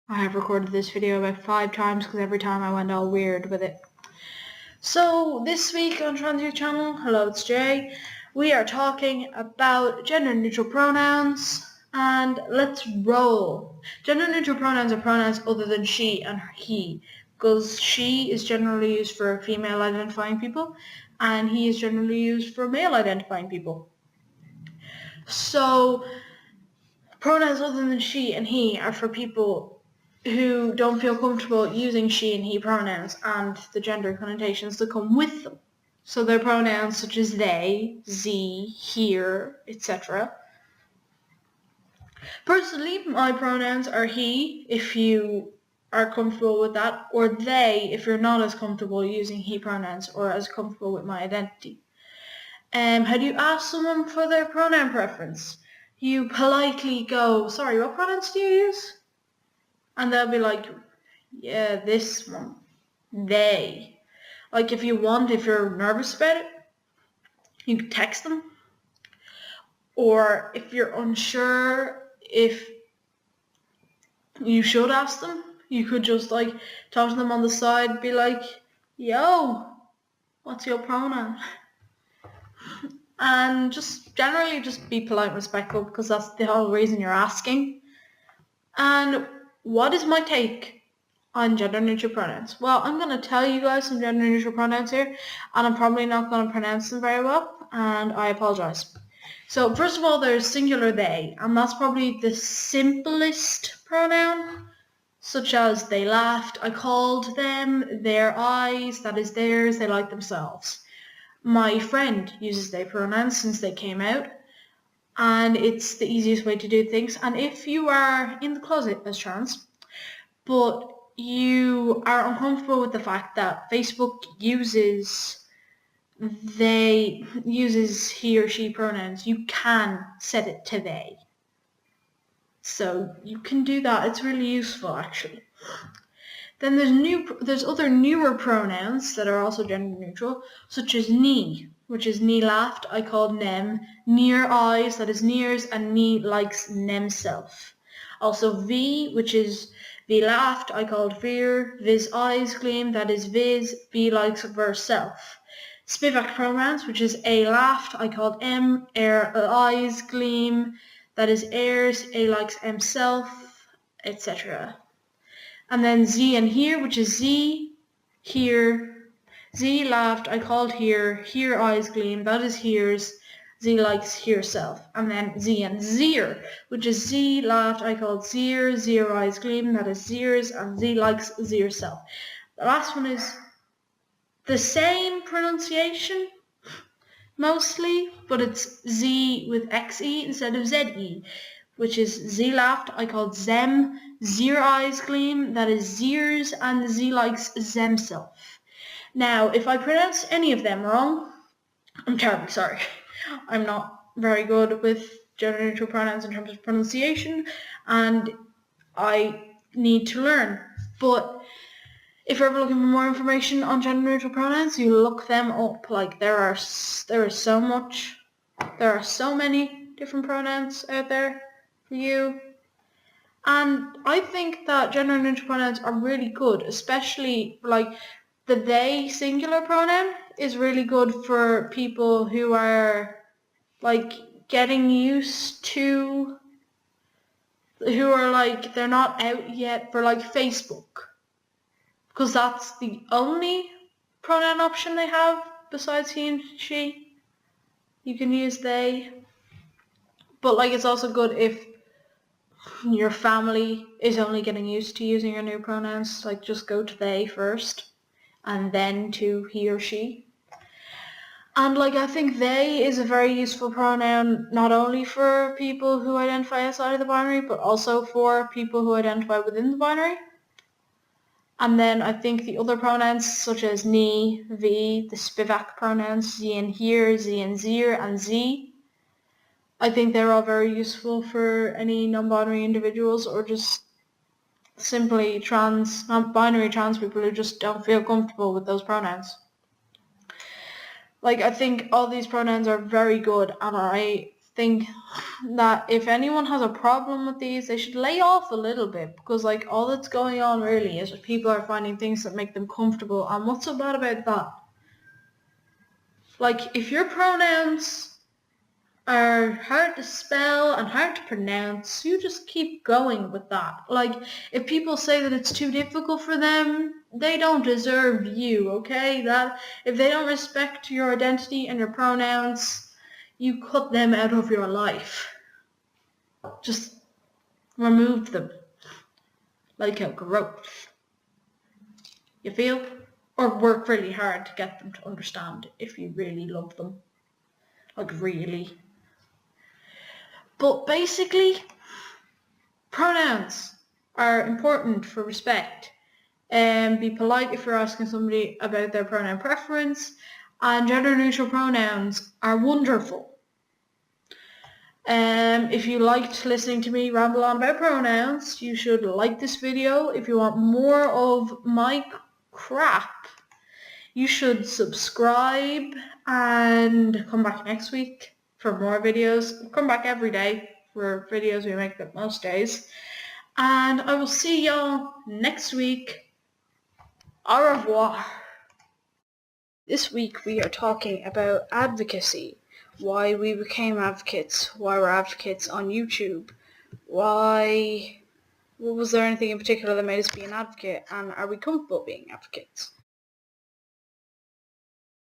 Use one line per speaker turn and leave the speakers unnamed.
I have recorded this video about 5 times because every time I went all weird with it. So this week on Trans Youth Channel, hello, it's Jay. We are talking about gender-neutral pronouns, and let's roll. Gender-neutral pronouns are pronouns other than she and he, because she is generally used for female identifying people, and he is generally used for male identifying people. So pronouns other than she and he are for people who don't feel comfortable using she and he pronouns and the gender connotations that come with them. So they're pronouns such as they, ze, here, etc. Personally, my pronouns are he if you are comfortable with that, or they if you're not as comfortable using he pronouns or as comfortable with my identity. How do you ask someone for their pronoun preference? You politely go, sorry, what pronouns do you use? And they'll be like, yeah, this one, they. Like if you're nervous about it, you can text them. Or if you're unsure if you should ask them, you could just like talk to them on the side, be like, yo, what's your pronoun? And just generally just be polite and respectful because that's the whole reason you're asking. And what is my take on gender-neutral pronouns? Well, I'm going to tell you guys some gender-neutral pronouns here, and I'm probably not going to pronounce them very well, and I apologise. So first of all, there's singular they, and that's probably the simplest pronoun, such as they laughed, I called them, their eyes, that is theirs, they like themselves. My friend uses they pronouns since they came out, and it's the easiest way to do things. And if you are in the closet as trans, but you are uncomfortable with the fact that Facebook uses he or she pronouns, you can set it to they. So you can do that. It's really useful actually. Then there's other newer pronouns that are also gender neutral, such as ni, which is ni laughed, I called nem, near eyes, that is nears, and ni likes nem self. Also v, which is v laughed, I called vir, viz eyes gleam, that is viz, v likes ver self. Spivak pronouns, which is a laughed, I called m, eyes gleam, that is airs, a likes m self, etc. And then z and here, which is z, here, z laughed, I called here eyes gleam, that is here's, z likes here self. And then z and zir, which is z laughed, I called zir eyes gleam, that is zir's, and z likes zir self. The last one is the same pronunciation, mostly, but it's z with xe instead of ze, which is z laughed, I called zem, zir eyes gleam, that is zir's, and z likes zem self. Now, if I pronounce any of them wrong, I'm terribly sorry. I'm not very good with gender-neutral pronouns in terms of pronunciation, and I need to learn. But if you're ever looking for more information on gender-neutral pronouns, you look them up. Like there are so many different pronouns out there for you. And I think that gender-neutral pronouns are really good, especially like the they singular pronoun is really good for people who are like getting used to, who are like, they're not out yet for like Facebook, because that's the only pronoun option they have besides he and she. You can use they, but like it's also good if your family is only getting used to using your new pronouns. Like just go to they first and then to he or she. And like I think they is a very useful pronoun not only for people who identify outside of the binary, but also for people who identify within the binary. And then I think the other pronouns such as ni, v, the Spivak pronouns, z and here, z and zir, and z, I think they're all very useful for any non-binary individuals or just simply non-binary trans people who just don't feel comfortable with those pronouns. Like I think all these pronouns are very good, and I think that if anyone has a problem with these, they should lay off a little bit, because like all that's going on really is people are finding things that make them comfortable, and what's so bad about that? Like, if your pronouns are hard to spell and hard to pronounce, you just keep going with that. Like, if people say that it's too difficult for them, they don't deserve you, okay? That if they don't respect your identity and your pronouns, you cut them out of your life. Just remove them like a growth. You feel? Or work really hard to get them to understand if you really love them. Like, really. But basically, pronouns are important for respect. Be polite if you're asking somebody about their pronoun preference, and gender neutral pronouns are wonderful. If you liked listening to me ramble on about pronouns, you should like this video. If you want more of my crap, you should subscribe and come back next week for more videos. Come back every day for videos we make up most days. And I will see y'all next week. Au revoir. This week we are talking about advocacy. Why we became advocates. Why we're advocates on YouTube. Was there anything in particular that made us be an advocate? And are we comfortable being advocates?